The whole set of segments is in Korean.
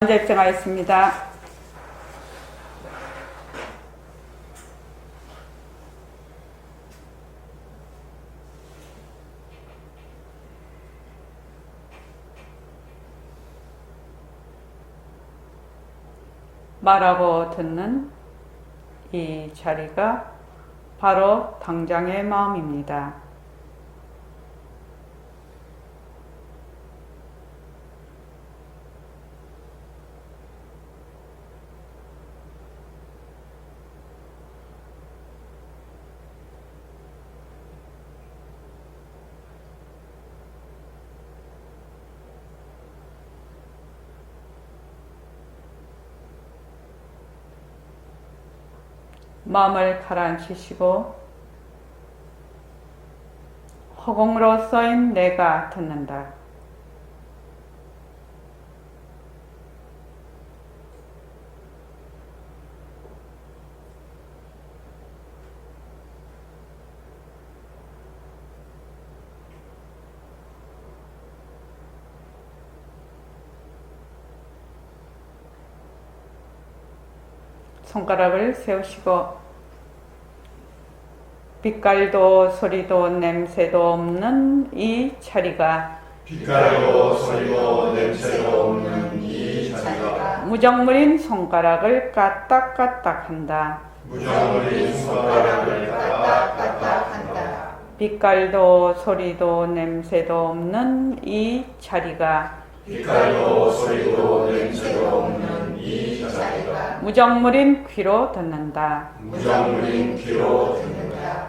먼저 입장하겠습니다. 말하고 듣는 이 자리가 바로 당장의 마음입니다. 마음을 가라앉히시고 허공으로 써인 내가 듣는다. 손가락을 세우시고 빛깔도 소리도 냄새도 없는 이 자리가 빛깔도 소리도 냄새도 없는 이 자리가 무정물인 손가락을 까딱까딱한다. 무정물인 손가락을 까딱까딱한다. 빛깔도 소리도 냄새도 없는 이 자리가 빛깔도 소리도 냄새도 없는 이 자리가 무정물인 귀로 듣는다. 무정물인 귀로 듣는다.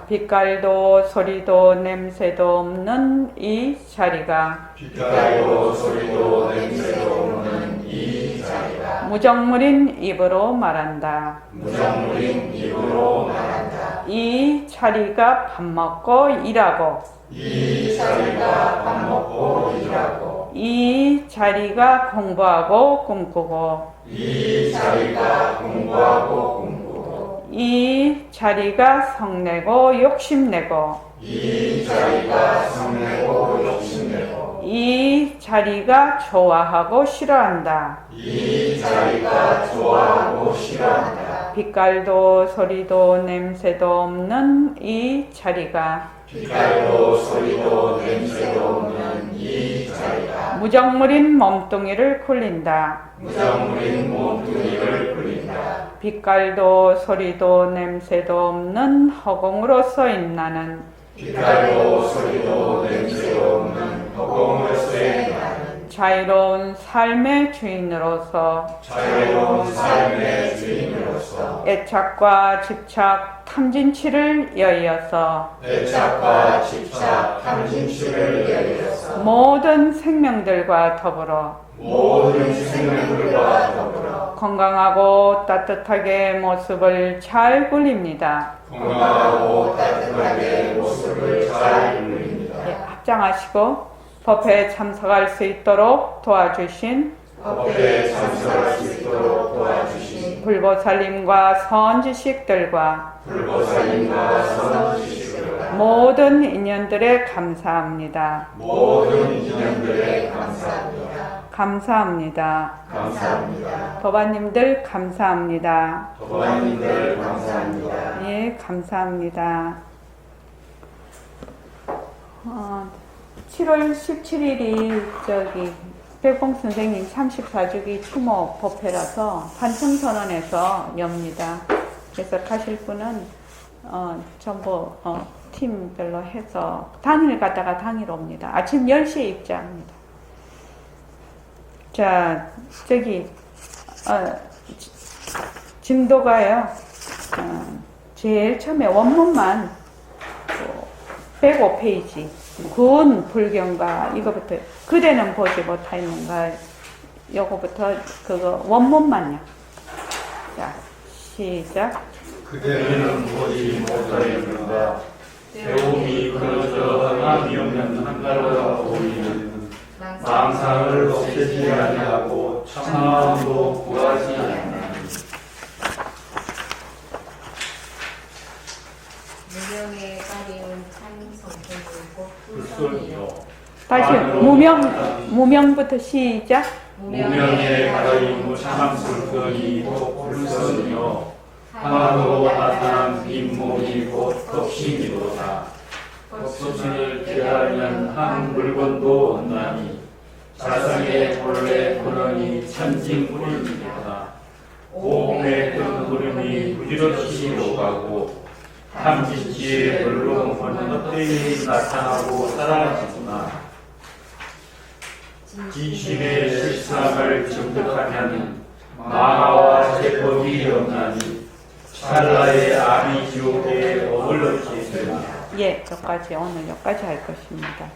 빛깔도 소리도 냄새도 없는 이 자리가 빛깔도 소리도 냄새도 없는 이 자리가 무정물인 입으로 말한다. 무정물인 입으로 말한다. 이 자리가 밥 먹고 일하고 이 자리가 밥 먹고 일하고 이 자리가 공부하고 꿈꾸고 이 자리가 공부하고 꿈꾸고 이 자리가 성내고 욕심내고 이 자리가 성내고 욕심내고 이 자리가 좋아하고 싫어한다. 이 자리가 좋아하고 싫어한다. 빛깔도 소리도 냄새도 없는 이 자리가 빛깔도 소리도 냄새도 없는 이 자리가 무정물인 몸뚱이를 굴린다. 무정물인 몸뚱이를 굴린다. 빛깔도 소리도 냄새도 없는 허공으로 써인 나는 빛깔도 소리도 냄새도 없는 허공으로서의 나는 자유로운 삶의 주인으로서 자유로운 삶의 주인으로서 애착과 집착, 탐진치를 여의어서 애착과 집착, 탐진치를 여의어서 모든 생명들과 더불어 모든 생명들과 더불어 건강하고 따뜻하게 모습을 잘 굴립니다. 건강하고 따뜻하게 모습을 잘 굴립니다. 예, 합장하시고 법회에 참석할 수 있도록 도와주신 법회에 참석할 수 있도록 도와주신 불보살님과 선지식들과 불보살님과 선지식들과 모든 인연들에 감사합니다. 모든 인연들에 감사합니다. 감사합니다. 감사합니다. 도반님들 감사합니다. 도반님들 감사합니다. 예, 감사합니다. 7월 17일이 백봉 선생님 34주기 추모 법회라서 환청선언에서 엽니다. 그래서 가실 분은 전부 팀별로 해서 당일 갔다가 당일 옵니다. 아침 10시에 입장합니다. 자, 진도가요. 제일 처음에 원문만 105페이지 군 불경가 이거부터 그대는 보지 못하였는가 요거부터 그거 원문만요. 자, 시작. 그대는 보지 못하였는가 배움이 그러저 하나님이 없는 한가로가 보이는 망상을 없애지 아니하고 청마음도 구하지 않는 무명에 가리운 참 성품이고 불솔이요 다시 무명부터 시작. 무명 무명의 가다임무 참술거니 곧 불선이요 하나로 나타난 빈몸이 곧 덕심이로다. 덕심을 깨달으면 한 물건도 없나니 자성의 본래 근원이 천진물이니라. 오음의 큰 구름이 부지런히 오가고 탐진지의 물론은 헛되이 나타나고 사라지구나. 진심의 실상을 증득하면 만화와 제법이 없나니 찰나의 아비지옥에 어물러지게 되리라. 예, 여기까지 오늘 여기까지 할 것입니다.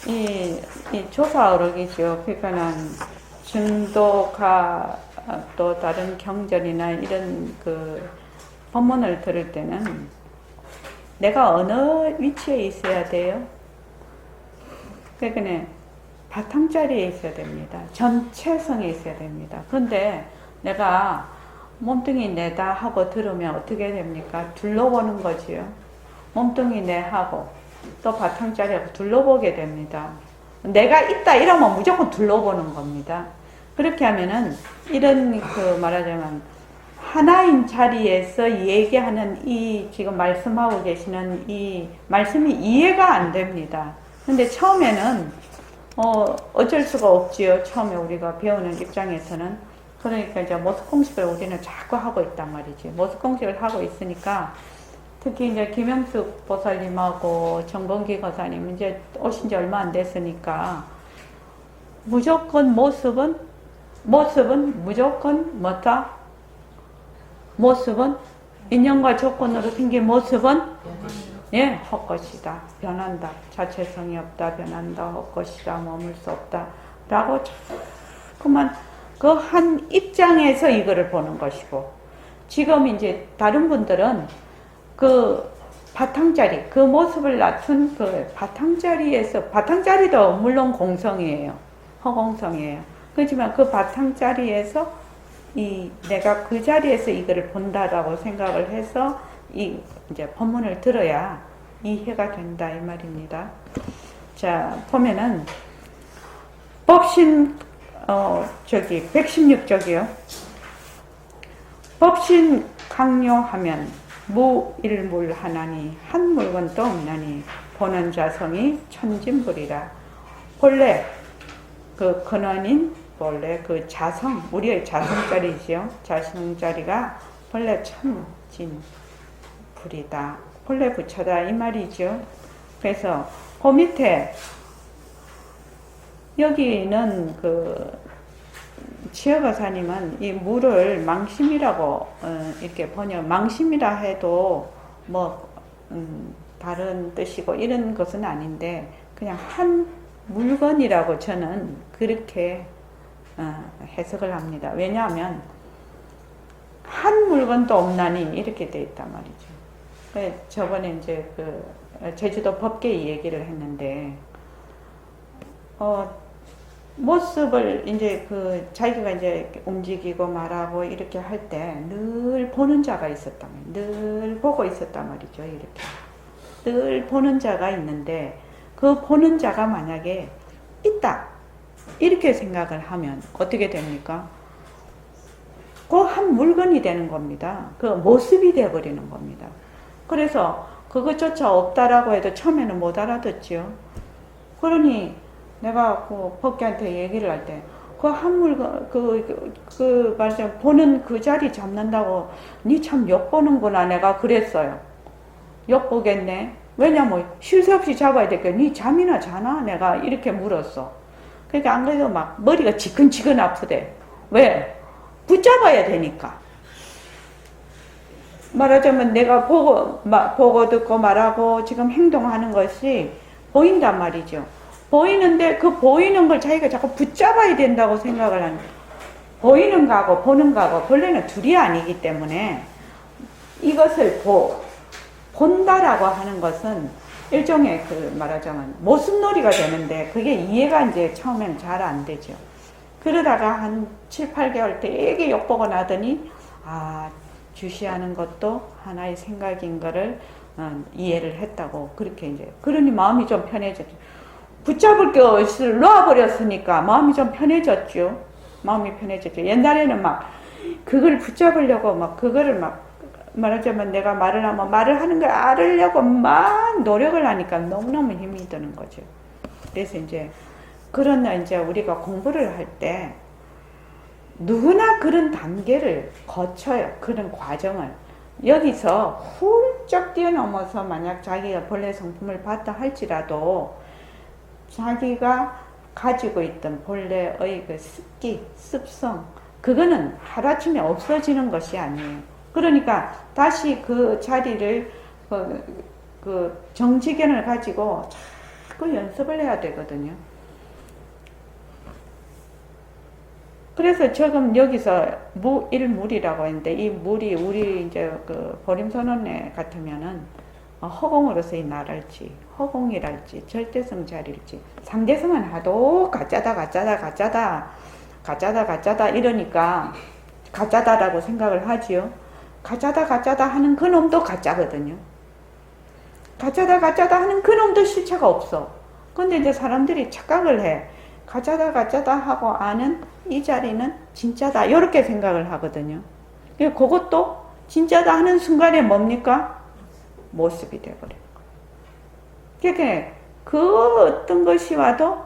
이 조사 어록이죠. 그러니까는 증도가 또 다른 경전이나 이런 그 법문을 들을 때는 내가 어느 위치에 있어야 돼요? 그러니까 바탕자리에 있어야 됩니다. 전체성에 있어야 됩니다. 그런데 내가 몸뚱이 내다 하고 들으면 어떻게 됩니까? 둘러보는 거지요. 몸뚱이 내 하고 또 바탕자리하고 둘러보게 됩니다. 내가 있다 이러면 무조건 둘러보는 겁니다. 그렇게 하면은 이런 그 말하자면 하나인 자리에서 얘기하는 이 지금 말씀하고 계시는 이 말씀이 이해가 안 됩니다. 근데 처음에는 어쩔 수가 없지요. 처음에 우리가 배우는 입장에서는. 그러니까 이제 모습 공식을 우리는 자꾸 하고 있단 말이지. 모습 공식을 하고 있으니까 특히 이제 김영숙 보살님하고 정봉기 거사님 이제 오신 지 얼마 안 됐으니까 무조건 모습은 무조건 뭐다? 모습은 인연과 조건으로 생긴 모습은 예, 헛것이다. 변한다. 자체성이 없다. 변한다. 헛것이다. 머물 수 없다. 라고 자꾸만 그 한 입장에서 이거를 보는 것이고, 지금 이제 다른 분들은 그 바탕자리, 그 모습을 낮춘 그 바탕자리에서, 바탕자리도 물론 공성이에요. 허공성이에요. 그렇지만 그 바탕자리에서 내가 그 자리에서 이거를 본다라고 생각을 해서 이제 법문을 들어야 이해가 된다 이 말입니다. 자, 보면은 법신 116쪽이요. 법신 강요하면 무일물하나니 한 물건도 없나니 보는 자성이 천진불이라. 본래 그 근원인 본래 그 자성, 우리의 자성자리지요. 자성자리가 본래 천진불이다. 본래 부처다 이 말이죠. 그래서 그 밑에 여기는 그 지혜가사님은 이 물을 망심이라고 이렇게 망심이라 해도 뭐 다른 뜻이고 이런 것은 아닌데 그냥 한 물건이라고 저는 그렇게 해석을 합니다. 왜냐하면 한 물건도 없나니 이렇게 돼 있단 말이죠. 저번에 이제 그 제주도 법계 얘기를 했는데 모습을 이제 그 자기가 이제 움직이고 말하고 이렇게 할 때 늘 보는 자가 있었단 말이에요. 늘 보고 있었단 말이죠. 이렇게 늘 보는 자가 있는데 그 보는 자가 만약에 있다 이렇게 생각을 하면 어떻게 됩니까? 그 한 물건이 되는 겁니다. 그 모습이 되어버리는 겁니다. 그래서 그것조차 없다라고 해도 처음에는 못 알아듣죠. 그러니 내가 그 법계한테 얘기를 할 때 그 한 물건 말씀 보는 그 자리 잡는다고 니 참 욕보는구나 내가 그랬어요. 욕보겠네. 왜냐면 쉴 새 없이 잡아야 되니까 니 잠이나 자나? 내가 이렇게 물었어. 그러니까 안 그래도 막 머리가 지근지근 아프대. 왜? 붙잡아야 되니까. 말하자면 내가 보고 듣고 말하고 지금 행동하는 것이 보인단 말이죠. 보이는데 그 보이는 걸 자기가 자꾸 붙잡아야 된다고 생각을 하는 거예요. 보이는 거하고 보는 거하고 본래는 둘이 아니기 때문에 이것을 본다라고 하는 것은 일종의 그 말하자면 모습놀이가 되는데 그게 이해가 이제 처음에는 잘 안 되죠. 그러다가 한 7, 8개월 때 되게 욕보고 나더니 주시하는 것도 하나의 생각인 거를 이해를 했다고 그렇게 이제 그러니 마음이 좀 편해졌죠. 붙잡을 것을 놓아버렸으니까 마음이 좀 편해졌죠. 마음이 편해졌죠. 옛날에는 막 그걸 붙잡으려고 막 그거를 막 말하자면 내가 말을 하면 말을 하는 걸 알으려고 막 노력을 하니까 너무너무 힘이 드는 거죠. 그래서 이제 그러나 이제 우리가 공부를 할 때 누구나 그런 단계를 거쳐요. 그런 과정을. 여기서 훌쩍 뛰어넘어서 만약 자기가 본래 성품을 봤다 할지라도 자기가 가지고 있던 본래의 그 습기, 습성, 그거는 하루아침에 없어지는 것이 아니에요. 그러니까 다시 그 자리를, 그 정지견을 가지고 자꾸 연습을 해야 되거든요. 그래서 지금 여기서 일물이라고 했는데, 이 물이 우리 이제 그 보림선언에 같으면은 허공으로서의 나랄지, 허공이랄지, 절대성 자리일지, 상대성은 하도 가짜다 이러니까 가짜다라고 생각을 하지요. 가짜다 하는 그 놈도 가짜거든요. 가짜다 하는 그 놈도 실체가 없어. 근데 이제 사람들이 착각을 해. 가짜다 하고 아는 이 자리는 진짜다. 이렇게 생각을 하거든요. 그것도 진짜다 하는 순간에 뭡니까? 모습이 되어버려요. 그러니까 그 어떤 것이 와도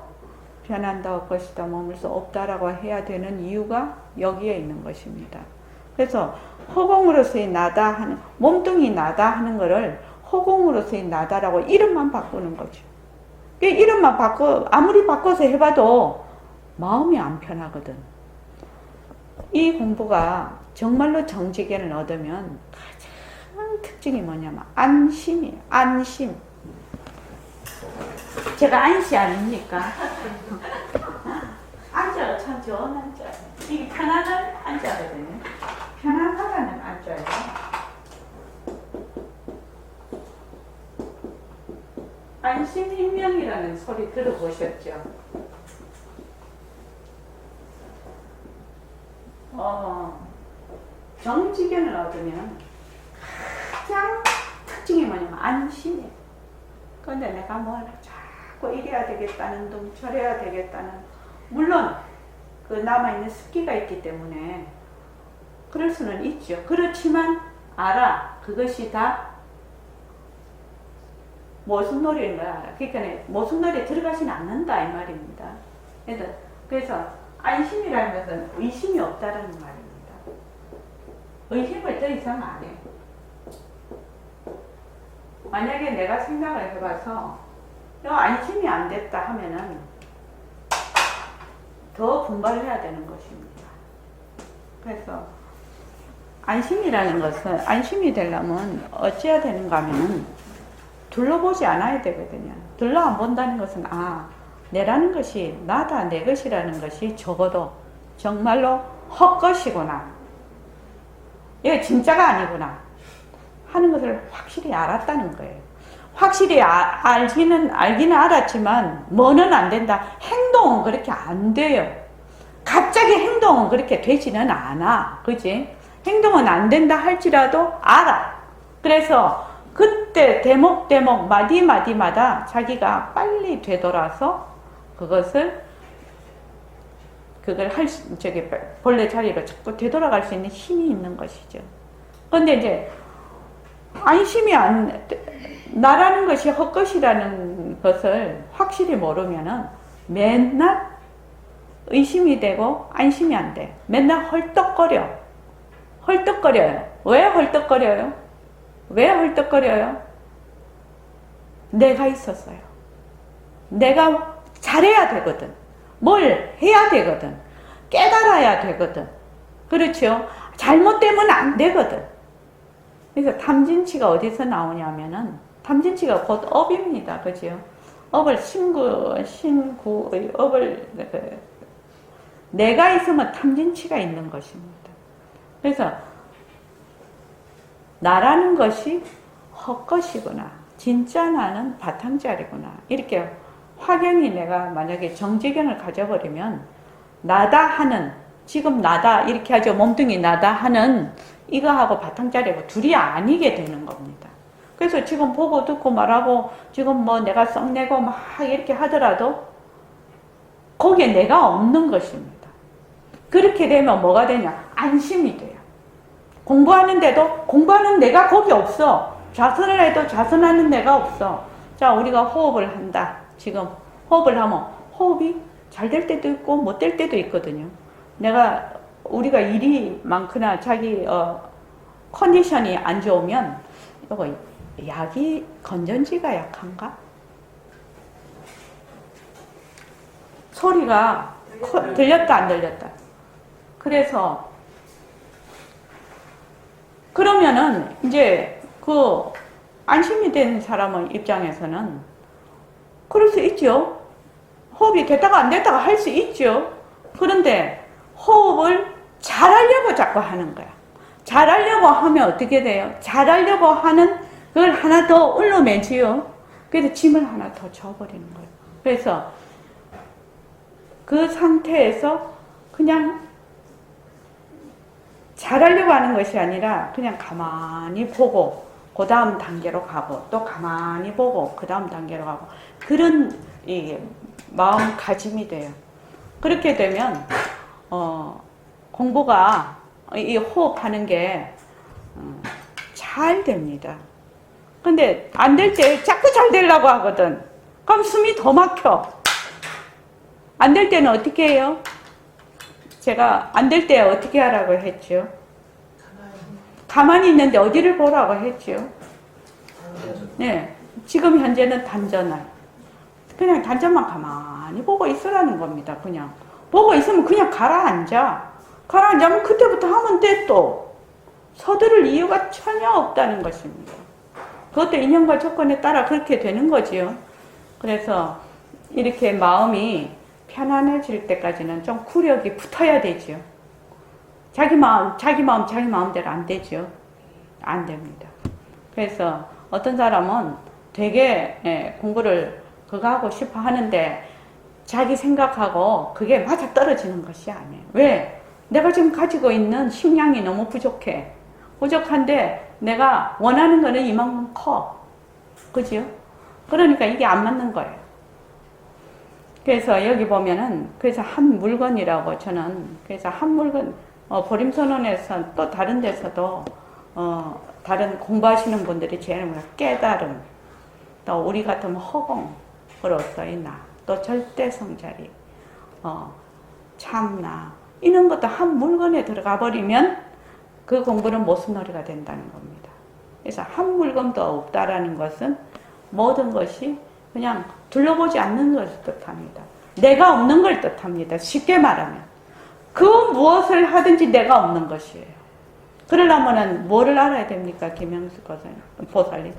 변한다, 것이다, 머물 수 없다라고 해야 되는 이유가 여기에 있는 것입니다. 그래서 허공으로서의 나다 하는, 몸뚱이 나다 하는 거를 허공으로서의 나다라고 이름만 바꾸는 거죠. 이름만 아무리 바꿔서 해봐도 마음이 안 편하거든. 이 공부가 정말로 정지견을 얻으면 가장 특징이 뭐냐면 안심이에요. 안심. 제가 안시 아닙니까? 앉아요. 참 좋은 앉아. 이게 편안한 앉아거든요. 편안하다는 앉아요. 안심인명이라는 소리 들어보셨죠? 정지견을 얻으면 가장 특징이 뭐냐면 안심이에요. 그런데 내가 뭘 자꾸 이래야 되겠다는 둥, 저래야 되겠다는, 물론 그 남아있는 습기가 있기 때문에 그럴 수는 있죠. 그렇지만 알아. 그것이 다 모순놀이인 걸 알아. 그러니까 모순놀이에 들어가지는 않는다 이 말입니다. 그래서 안심이라는 것은 의심이 없다는 말입니다. 의심을 더 이상 안 해. 만약에 내가 생각을 해봐서 안심이 안 됐다 하면은 더 분발해야 되는 것입니다. 그래서 안심이라는 것은, 안심이 되려면 어찌해야 되는가 하면은 둘러보지 않아야 되거든요. 둘러 안 본다는 것은 내라는 것이 나다, 내 것이라는 것이 적어도 정말로 헛것이구나, 이게 진짜가 아니구나 하는 것을 확실히 알았다는 거예요. 확실히 알기는 알았지만 뭐는 안 된다. 행동은 그렇게 안 돼요. 갑자기 행동은 그렇게 되지는 않아. 그지? 행동은 안 된다 할지라도 알아. 그래서 그때 대목 마디마디마다 자기가 빨리 되돌아서 그걸 본래 자리로 자꾸 되돌아갈 수 있는 힘이 있는 것이죠. 그런데 이제 안심이 나라는 것이 헛것이라는 것을 확실히 모르면은 맨날 의심이 되고 안심이 안 돼. 맨날 헐떡거려요. 왜 헐떡거려요? 내가 있었어요. 내가 잘해야 되거든. 뭘 해야 되거든. 깨달아야 되거든. 그렇죠? 잘못되면 안 되거든. 그래서 탐진치가 어디서 나오냐면은, 탐진치가 곧 업입니다. 그죠? 업을 신구의 업을, 내가 있으면 탐진치가 있는 것입니다. 그래서 나라는 것이 헛것이구나, 진짜 나는 바탕자리구나, 이렇게 확연히 내가 만약에 정지견을 가져버리면 나다 하는, 지금 나다 이렇게 하죠. 몸뚱이 나다 하는 이거하고 바탕자리하고 둘이 아니게 되는 겁니다. 그래서 지금 보고 듣고 말하고 지금 뭐 내가 썩내고 막 이렇게 하더라도 거기에 내가 없는 것입니다. 그렇게 되면 뭐가 되냐? 안심이 돼요. 공부하는데도 공부하는 내가 거기 없어. 좌선을 해도 좌선하는 내가 없어. 자, 우리가 호흡을 한다. 지금 호흡을 하면 호흡이 잘 될 때도 있고 못 될 때도 있거든요. 우리가 일이 많거나 자기 컨디션이 안 좋으면 이거 약이 건전지가 약한가? 소리가 들렸다 안 들렸다. 그래서 그러면은 이제 그 안심이 된 사람의 입장에서는 그럴 수 있죠. 호흡이 됐다가 안 됐다가 할 수 있죠. 그런데 호흡을 잘하려고 자꾸 하는 거야. 잘하려고 하면 어떻게 돼요? 잘하려고 하는 그걸 하나 더 올려매지요. 그래서 짐을 하나 더 져버리는 거예요. 그래서 그 상태에서 그냥 잘하려고 하는 것이 아니라 그냥 가만히 보고 그 다음 단계로 가고 또 가만히 보고 그 다음 단계로 가고 그런 마음가짐이 돼요. 그렇게 되면 공부가 이 호흡하는 게 잘 됩니다. 근데 안 될 때 자꾸 잘 되려고 하거든. 그럼 숨이 더 막혀. 안 될 때는 어떻게 해요? 제가 안 될 때 어떻게 하라고 했죠? 가만히 있는데 어디를 보라고 했죠? 네, 지금 현재는 단전할. 그냥 단전만 가만히 보고 있으라는 겁니다. 그냥 보고 있으면 그냥 가라앉아. 가라앉으면 그때부터 하면 돼 또. 서두를 이유가 전혀 없다는 것입니다. 그것도 인연과 조건에 따라 그렇게 되는 거지요. 그래서 이렇게 마음이 편안해질 때까지는 좀 구력이 붙어야 되죠. 자기 마음대로 안 되죠. 안 됩니다. 그래서 어떤 사람은 되게 공부를 그거 하고 싶어 하는데 자기 생각하고 그게 맞아 떨어지는 것이 아니에요. 왜? 내가 지금 가지고 있는 식량이 너무 부족해. 부족한데 내가 원하는 거는 이만큼 커. 그죠? 그러니까 이게 안 맞는 거예요. 그래서 여기 보면은 그래서 한 물건이라고 저는 그래서 한 물건 보림선언에서 또 다른 데서도 다른 공부하시는 분들이 제일 깨달음 또 우리 같으면 허공으로 써있나 또 절대성자리 참나 이런 것도 한 물건에 들어가 버리면 그 공부는 모순놀이가 된다는 겁니다. 그래서 한 물건도 없다라는 것은 모든 것이 그냥 둘러보지 않는 것을 뜻합니다. 내가 없는 걸 뜻합니다. 쉽게 말하면. 그 무엇을 하든지 내가 없는 것이에요. 그러려면 뭐를 알아야 됩니까? 김영수 보살님.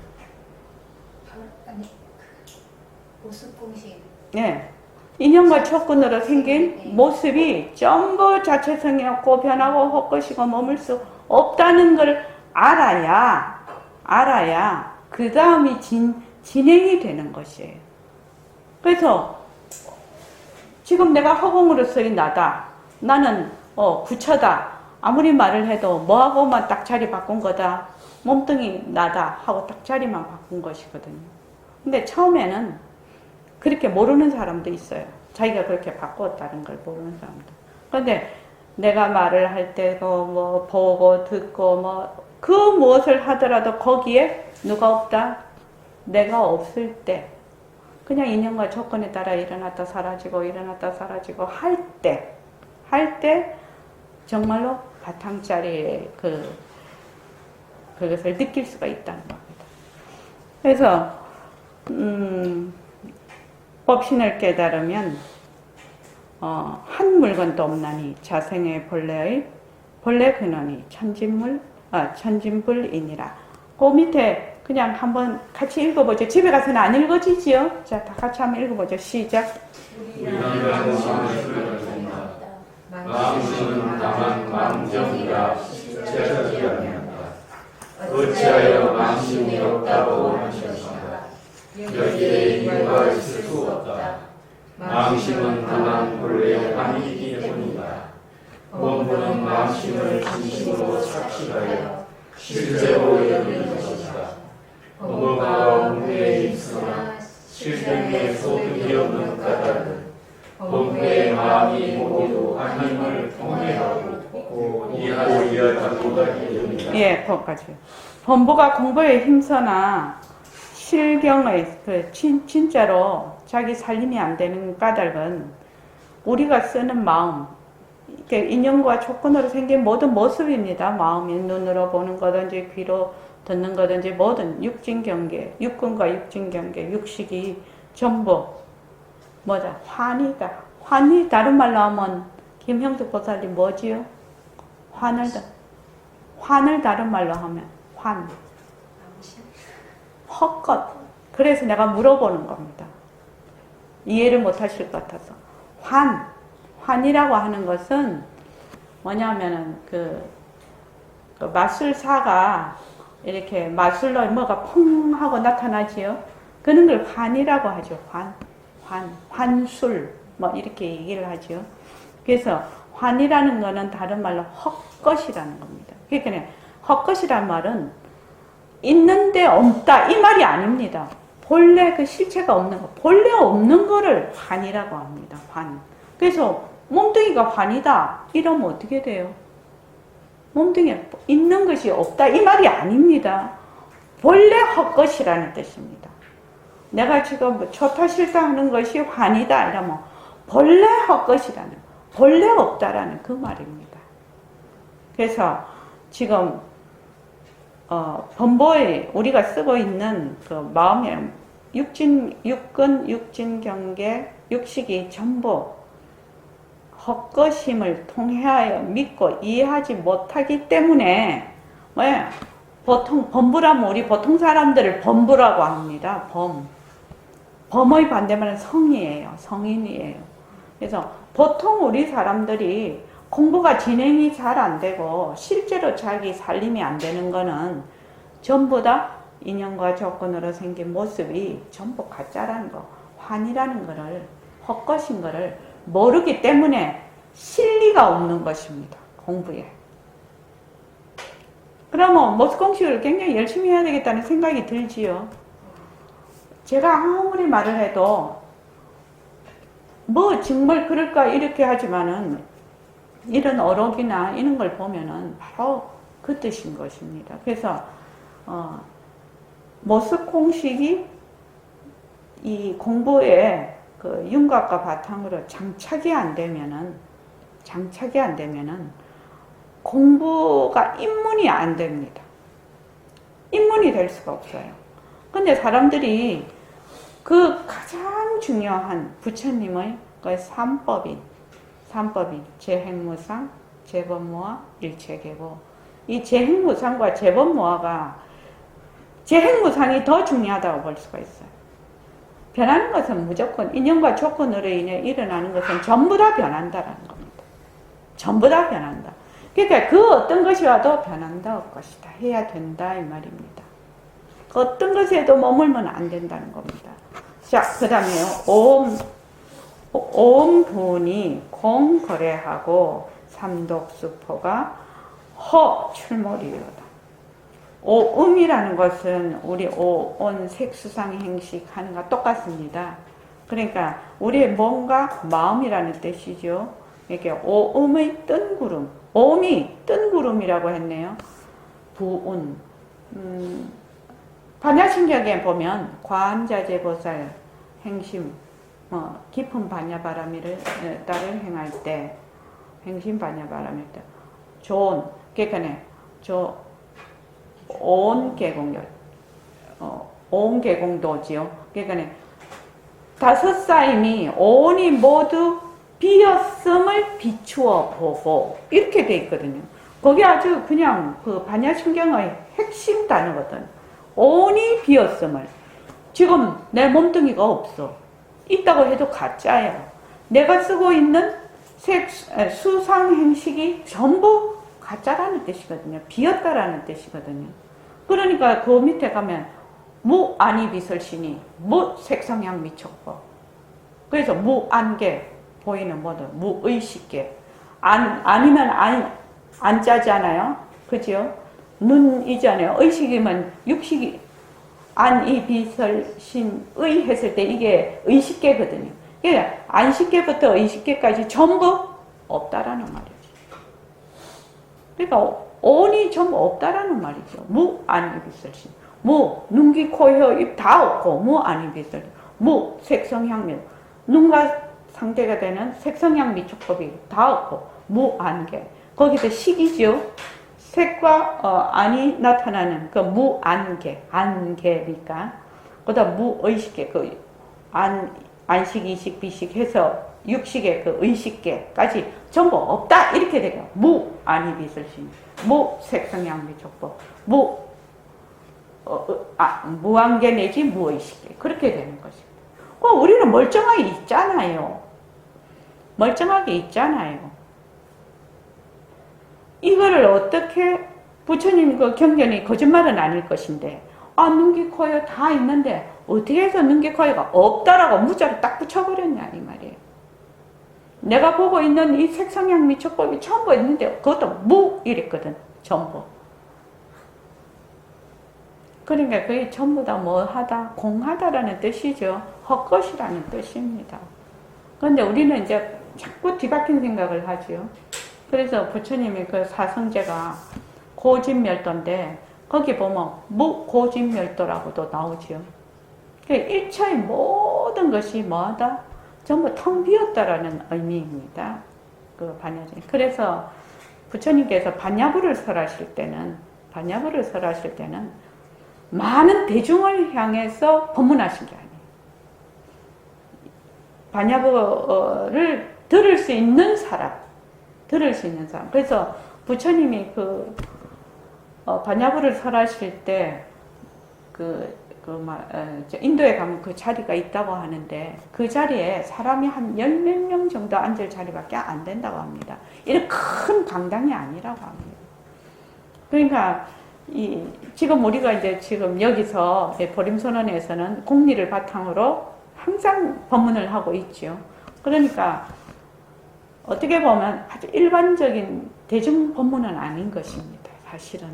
모습공식. 네. 인연과 조건으로 생긴 모습이 전부 자체성이 없고 변하고 헛것이고 머물 수 없다는 걸 알아야 그 다음이 진행이 되는 것이에요. 그래서 지금 내가 허공으로 쓰인 나다. 나는 부처다. 아무리 말을 해도 뭐하고만 딱 자리 바꾼 거다. 몸뚱이 나다 하고 딱 자리만 바꾼 것이거든요. 근데 처음에는 그렇게 모르는 사람도 있어요. 자기가 그렇게 바꿨다는 걸 모르는 사람도. 그런데 내가 말을 할 때도 뭐 보고 듣고 뭐 그 무엇을 하더라도 거기에 누가 없다? 내가 없을 때 그냥 인연과 조건에 따라 일어났다 사라지고 일어났다 사라지고 할 때 정말로 바탕자리에 그것을 느낄 수가 있다는 겁니다. 그래서 법신을 깨달으면 한 물건도 없나니 자생의 본래 근원이 천진불이니라. 그 밑에 그냥 한번 같이 읽어보죠. 집에 가서는 안 읽어지지요? 자, 다 같이 한번 읽어보죠. 시작. 망심은 다만 망정이라 실체하지 아니한다. 어찌하여 망심이 없다고 하셨는가? 여기에 이유가 있을 수 없다. 망심은 다만 본래 아니기 때문이다. 원본은 망심을 진심으로 착취하여 실제로 여기는 것이다. 법무가 공부에 있으나 실생에 소득이 없는 까닭은 법무의 마음이 모두 하나님을 통해하고 이해하지 못하기 때문이다. 예, 거기까지. 법무가 공부에 힘쓰나 실경의 진짜로 자기 살림이 안 되는 까닭은 우리가 쓰는 마음, 인연과 조건으로 생긴 모든 모습입니다. 마음이 눈으로 보는 거든지 귀로 듣는 거든지 모든 육진경계, 육근과 육진경계, 육식이 전부 뭐다? 환이다. 환이 다른 말로 하면 김형숙 보살님 뭐지요? 환을 다른 말로 하면 환. 헛것. 그래서 내가 물어보는 겁니다. 이해를 못 하실 것 같아서. 환이라고 하는 것은 뭐냐면은 그 마술사가 이렇게 마술로 뭐가 퐁 하고 나타나지요. 그런 걸 환이라고 하죠. 환술 뭐 이렇게 얘기를 하죠. 그래서 환이라는 거는 다른 말로 헛것이라는 겁니다. 그러니까 헛것이란 말은 있는데 없다 이 말이 아닙니다. 본래 그 실체가 없는 거, 본래 없는 거를 환이라고 합니다. 환. 그래서 몸뚱이가 환이다 이러면 어떻게 돼요? 몸뚱이에 있는 것이 없다 이 말이 아닙니다. 본래 헛것이라는 뜻입니다. 내가 지금 뭐 좋다 싫다 하는 것이 환이다 이러면 본래 헛것이라는, 본래 없다라는 그 말입니다. 그래서 지금 범보에 우리가 쓰고 있는 그 마음의 육근, 육진경계, 육식이 전부 헛것임을 통해하여 믿고 이해하지 못하기 때문에 보통 범부라면 우리 보통 사람들을 범부라고 합니다. 범의 반대말은 성이에요. 성인이에요. 그래서 보통 우리 사람들이 공부가 진행이 잘 안 되고 실제로 자기 살림이 안 되는 거는 전부 다 인연과 조건으로 생긴 모습이 전부 가짜라는 거, 환이라는 거를, 헛것인 거를 모르기 때문에 실리가 없는 것입니다. 공부에. 그러면 모습공식을 굉장히 열심히 해야 되겠다는 생각이 들지요. 제가 아무리 말을 해도 뭐 정말 그럴까 이렇게 하지만은 이런 어록이나 이런 걸 보면은 바로 그 뜻인 것입니다. 그래서 모습공식이 이 공부에 그 윤곽과 바탕으로 장착이 안 되면은 공부가 입문이 안 됩니다. 입문이 될 수가 없어요. 근데 사람들이 그 가장 중요한 부처님의 그 삼법인 재행무상, 재법무화, 일체계보. 이 재행무상과 재법무화가 재행무상이 더 중요하다고 볼 수가 있어요. 변하는 것은 무조건 인연과 조건으로 인해 일어나는 것은 전부 다 변한다라는 겁니다. 전부 다 변한다. 그러니까 그 어떤 것이 와도 변한다 것이다 해야 된다 이 말입니다. 어떤 것에도 머물면 안 된다는 겁니다. 자, 그 다음에요. 오음분이 공거래하고 삼독수포가 허출몰이로다. 오음이라는 것은 우리 오온 색수상행식 하는 거 똑같습니다. 그러니까 우리의 몸과 마음이라는 뜻이죠. 이렇게 오음의 뜬구름, 오음이 뜬구름이라고 했네요. 부운. 반야신경에 보면 관자재보살 행심, 깊은 반야바라미를 따를 행할 때, 행심 반야바라미를 때, 좋은, 그러니까 온계공도지요. 그러니까 다섯 사임이 온이 모두 비었음을 비추어 보고 이렇게 돼 있거든요. 거기 아주 그냥 그 반야신경의 핵심 단어거든. 온이 비었음을. 지금 내 몸뚱이가 없어. 있다고 해도 가짜예요. 내가 쓰고 있는 수상행식이 전부 가짜라는 뜻이거든요. 비었다라는 뜻이거든요. 그러니까 그 밑에 가면 무안이 비설신이 무색성향 미촉법. 그래서 무안계 보이는 모든 무의식계. 아니면 안짜잖아요. 그죠? 눈이잖아요. 의식이면 육식이 안이비설신의 했을 때 이게 의식계거든요. 그러니까 안식계부터 의식계까지 전부 없다라는 말이죠. 그러니까 온이 전부 없다라는 말이죠. 무안이비설신. 눈, 귀, 코, 혀, 입 다 없고 무안이비설신. 색성향미. 눈과 상대가 되는 색성향 미촉법이 다 없고 무안계. 거기서 식이죠. 색과 안이 나타나는 그 무안계, 안계니까. 그다음 무의식계, 그 안식, 이식, 비식 해서 육식의 그 의식계까지 전부 없다 이렇게 되고 무안이비설신, 무색성향 미촉법, 무안계 내지 무의식계 그렇게 되는 것입니다. 우리는 멀쩡하게 있잖아요. 멀쩡하게 있잖아요. 이거를 어떻게 부처님 그 경전이 거짓말은 아닐 것인데 눈, 귀, 코, 혀 다 있는데 어떻게 해서 눈, 귀, 코, 혀가 없다라고 무자를 딱 붙여버렸냐 이 말이에요. 내가 보고 있는 이 색성향 미촉법이 전부 있는데 그것도 이랬거든. 전부. 그러니까 그게 전부 다 뭐하다? 공하다라는 뜻이죠. 헛것이라는 뜻입니다. 그런데 우리는 이제 자꾸 뒤바뀐 생각을 하죠. 그래서 부처님의 그 사성제가 고진멸도인데 거기 보면 무고진멸도라고도 나오죠. 일체의 모든 것이 뭐하다? 전부 텅 비었다라는 의미입니다. 그 반야제. 그래서 부처님께서 반야부를 설하실 때는 많은 대중을 향해서 법문하신 게 아니에요. 반야부를 들을 수 있는 사람. 그래서 부처님이 반야부를 설하실 때 인도에 가면 그 자리가 있다고 하는데 그 자리에 사람이 한 10몇 명 정도 앉을 자리밖에 안 된다고 합니다. 이런 큰 강당이 아니라고 합니다. 그러니까 지금 우리가 이제 지금 여기서 보림선언에서는 공리를 바탕으로 항상 법문을 하고 있죠. 그러니까 어떻게 보면 아주 일반적인 대중 법문은 아닌 것입니다. 사실은.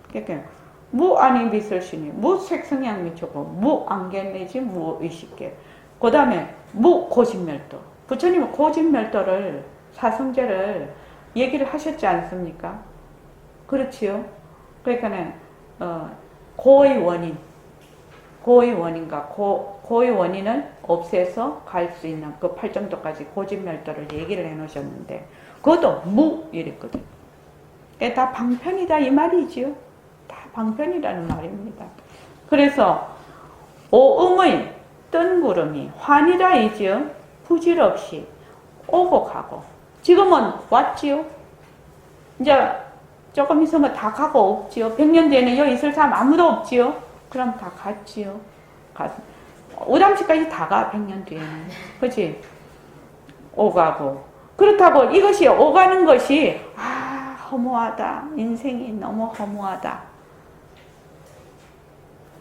그러니까 무안이비설신이 무색성향 미촉법, 무안계 내지 무의식계. 그 다음에 무고진멸도. 부처님은 고진멸도를 사성제를 얘기를 하셨지 않습니까? 그렇지요. 그러니까 고의 원인과 고의 원인을 없애서 갈 수 있는 그 8정도까지 고진멸도를 얘기를 해놓으셨는데 그것도 이랬거든요. 다 방편이다 이 말이지요. 다 방편이라는 말입니다. 그래서 오음의 뜬 구름이 환이라 이지요. 부질없이 오고 가고 지금은 왔지요. 이제 조금 있으면 다 가고 없지요. 100년 뒤에는 여기 있을 사람 아무도 없지요. 그럼 다 갔지요. 오담시까지 다 가, 100년 뒤에는. 그치? 오가고. 그렇다고 이것이 오가는 것이, 허무하다. 인생이 너무 허무하다.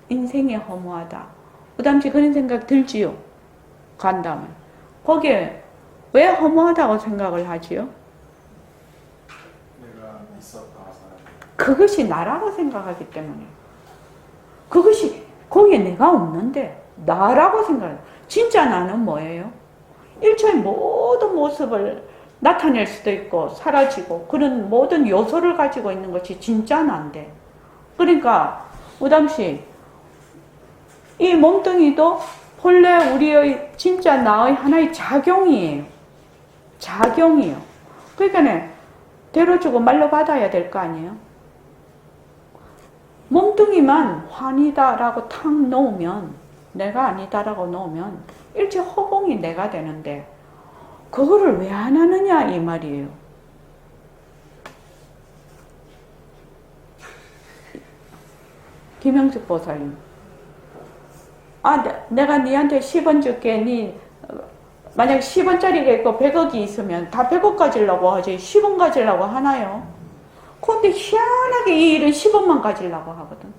인생이 허무하다. 오담시 그런 생각 들지요? 간다면. 거기에 왜 허무하다고 생각을 하지요? 그것이 나라고 생각하기 때문에. 거기에 내가 없는데, 나라고 생각해요. 진짜 나는 뭐예요? 일체의 모든 모습을 나타낼 수도 있고, 사라지고, 그런 모든 요소를 가지고 있는 것이 진짜 난데. 그러니까, 우담시, 이 몸뚱이도 본래 우리의 진짜 나의 하나의 작용이에요. 그러니까, 데려주고 말로 받아야 될 거 아니에요? 몸뚱이만 환이다라고 탁 놓으면, 내가 아니다라고 놓으면 일체 허공이 내가 되는데 그거를 왜 안 하느냐 이 말이에요. 김영숙 보살님, 내가 니한테 10원 줄게. 만약 10원짜리가 있고 100억이 있으면 다 100억 가지려고 하지 10원 가지려고 하나요? 그런데 희한하게 이 일은 10원만 가지려고 하거든.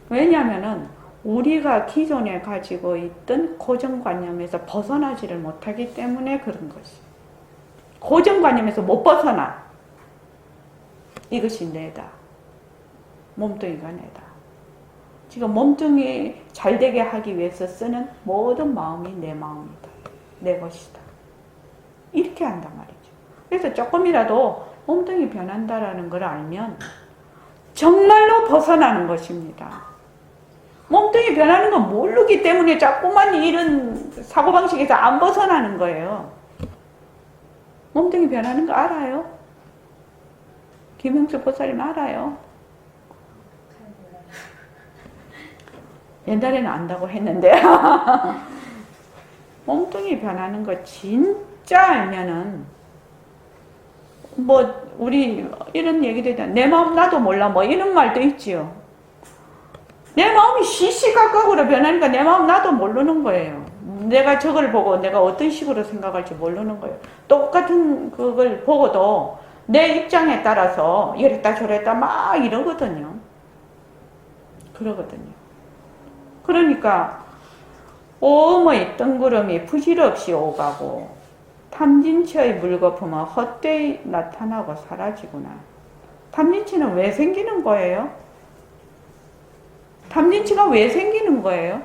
왜냐하면은 우리가 기존에 가지고 있던 고정관념에서 벗어나지를 못하기 때문에 그런 것이. 고정관념에서 못 벗어나. 이것이 내다. 몸뚱이가 내다. 지금 몸뚱이 잘 되게 하기 위해서 쓰는 모든 마음이 내 마음이다. 내 것이다. 이렇게 한단 말이죠. 그래서 조금이라도 몸뚱이 변한다라는 걸 알면 정말로 벗어나는 것입니다. 몸뚱이 변하는 건 모르기 때문에 자꾸만 이런 사고방식에서 안 벗어나는 거예요. 몸뚱이 변하는 거 알아요? 김영수 보살님 알아요? 옛날에는 안다고 했는데 몸뚱이 변하는 거 진짜 알면은 뭐 우리 이런 얘기도 있잖아. 내 마음 나도 몰라 뭐 이런 말도 있지요. 내 마음이 시시각각으로 변하니까 내 마음 나도 모르는 거예요. 내가 저걸 보고 내가 어떤 식으로 생각할지 모르는 거예요. 똑같은 그걸 보고도 내 입장에 따라서 이랬다 저랬다 막 이러거든요. 그러거든요. 그러니까 오모의 뜬구름이 부질없이 오가고 탐진치의 물거품은 헛되이 나타나고 사라지구나. 탐진치는 왜 생기는 거예요? 탐진치가 왜 생기는 거예요?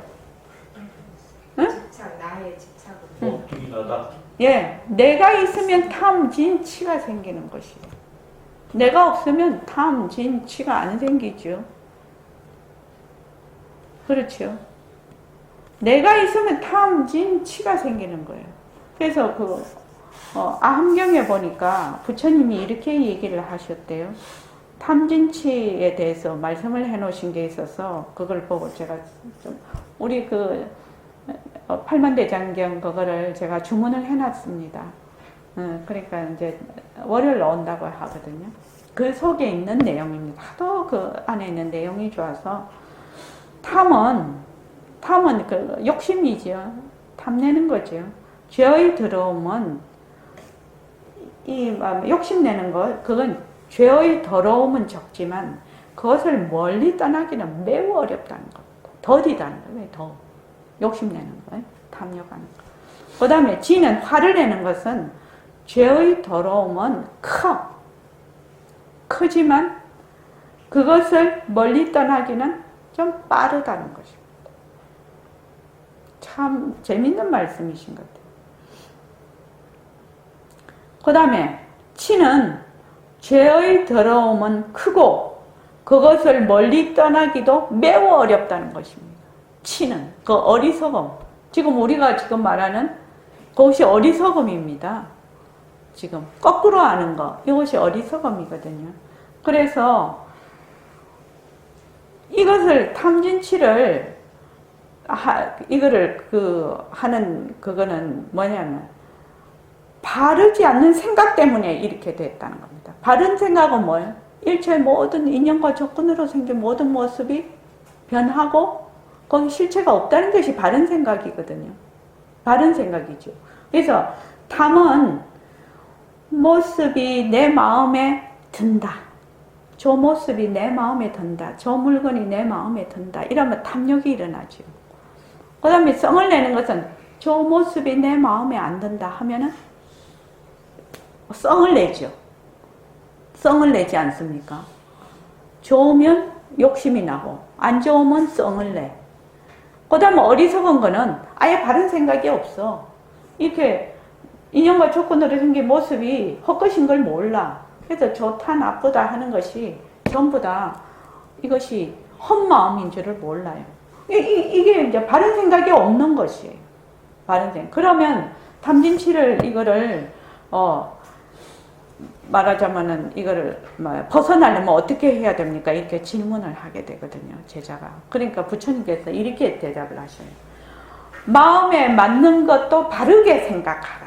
응? 집착, 나의 집착으로. 몸뚱이 나다. 예, 내가 있으면 탐진치가 생기는 것이에요. 내가 없으면 탐진치가 안 생기죠. 그렇죠. 내가 있으면 탐진치가 생기는 거예요. 그래서 아함경에 보니까 부처님이 이렇게 얘기를 하셨대요. 탐진치에 대해서 말씀을 해 놓으신 게 있어서 그걸 보고 제가 좀 우리 팔만대장경 그거를 제가 주문을 해 놨습니다. 그러니까 이제 월요일 나온다고 하거든요. 그 속에 있는 내용입니다. 하도 그 안에 있는 내용이 좋아서 탐은 그 욕심이죠. 탐내는 거죠. 죄의 더러움은 욕심내는 것, 그건 죄의 더러움은 적지만 그것을 멀리 떠나기는 매우 어렵다는 겁니다. 더디다는 거예요. 왜 더? 욕심내는 거예요. 탐욕하는 거. 그 다음에 지는 화를 내는 것은 죄의 더러움은 크지만 그것을 멀리 떠나기는 좀 빠르다는 것입니다. 참 재밌는 말씀이신 것 같아요. 그 다음에 치는 죄의 더러움은 크고 그것을 멀리 떠나기도 매우 어렵다는 것입니다. 치는 그 어리석음, 지금 우리가 지금 말하는 그것이 어리석음입니다. 지금 거꾸로 하는 거, 이것이 어리석음이거든요. 그래서 이것을 탐진치를 이거를 하는 그거는 뭐냐면 바르지 않는 생각 때문에 이렇게 됐다는 겁니다. 바른 생각은 뭐예요? 일체의 모든 인연과 조건으로 생긴 모든 모습이 변하고 거기 실체가 없다는 것이 바른 생각이거든요. 바른 생각이죠. 그래서 탐은 모습이 내 마음에 든다. 저 모습이 내 마음에 든다. 저 물건이 내 마음에 든다. 이러면 탐욕이 일어나죠. 그 다음에 성을 내는 것은 저 모습이 내 마음에 안 든다 하면은 성을 내죠. 성을 내지 않습니까? 좋으면 욕심이 나고 안 좋으면 성을 내. 그 다음에 어리석은 거는 아예 바른 생각이 없어. 이렇게 인연과 조건으로 생긴 모습이 헛것인 걸 몰라. 그래서 좋다 나쁘다 하는 것이 전부 다 이것이 헛마음인 줄을 몰라요. 이게 이제 바른 생각이 없는 것이에요. 바른 생각. 그러면 탐진치를 이거를 말하자면은 이거를 벗어나려면 어떻게 해야 됩니까? 이렇게 질문을 하게 되거든요, 제자가. 그러니까 부처님께서 이렇게 대답을 하셔요. 마음에 맞는 것도 바르게 생각하라.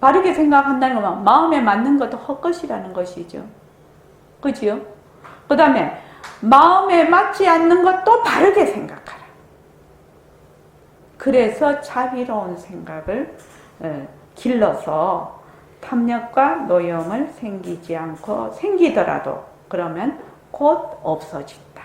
바르게 생각한다는 건 마음에 맞는 것도 헛것이라는 것이죠. 그죠? 그 다음에 마음에 맞지 않는 것도 바르게 생각하라. 그래서 자비로운 생각을 길러서 탐욕과 노염을 생기지 않고 생기더라도 그러면 곧 없어진다.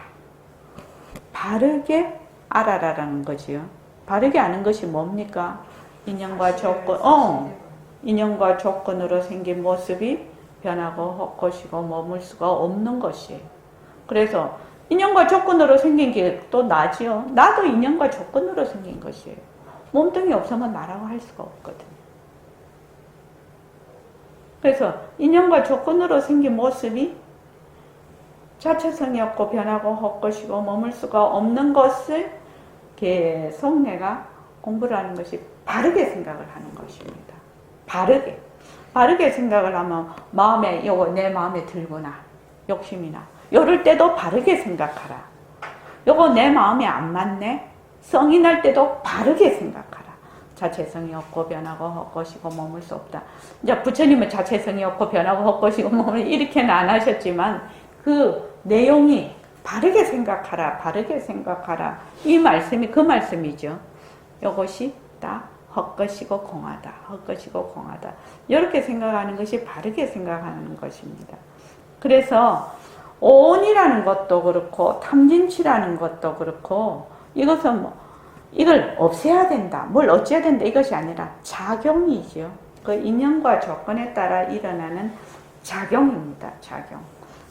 바르게 알아라라는 거지요. 바르게 아는 것이 뭡니까? 인연과 조건, 인연과 조건으로 생긴 모습이 변하고 헛것이고 머물 수가 없는 것이에요. 그래서 인연과 조건으로 생긴 게 또 나지요. 나도 인연과 조건으로 생긴 것이에요. 몸뚱이 없으면 나라고 할 수가 없거든요. 그래서 인연과 조건으로 생긴 모습이 자체성이 없고 변하고 헛것이고 머물 수가 없는 것을 계속 내가 공부를 하는 것이 바르게 생각을 하는 것입니다. 바르게 생각을 하면 마음에 요거 내 마음에 들구나 욕심이나 이럴 때도 바르게 생각하라. 요거 내 마음에 안 맞네. 성이 날 때도 바르게 생각하라. 자체성이 없고 변하고 헛것이고 머물 수 없다. 이제 부처님은 자체성이 없고 변하고 헛것이고 머물 이렇게는 안 하셨지만 그 내용이 바르게 생각하라. 바르게 생각하라. 이 말씀이 그 말씀이죠. 요것이 다 헛것이고 공하다. 헛것이고 공하다. 이렇게 생각하는 것이 바르게 생각하는 것입니다. 그래서 오온이라는 것도 그렇고 탐진치라는 것도 그렇고 이것은 이걸 없애야 된다. 뭘 어찌해야 된다. 이것이 아니라 작용이죠. 그 인연과 조건에 따라 일어나는 작용입니다. 작용.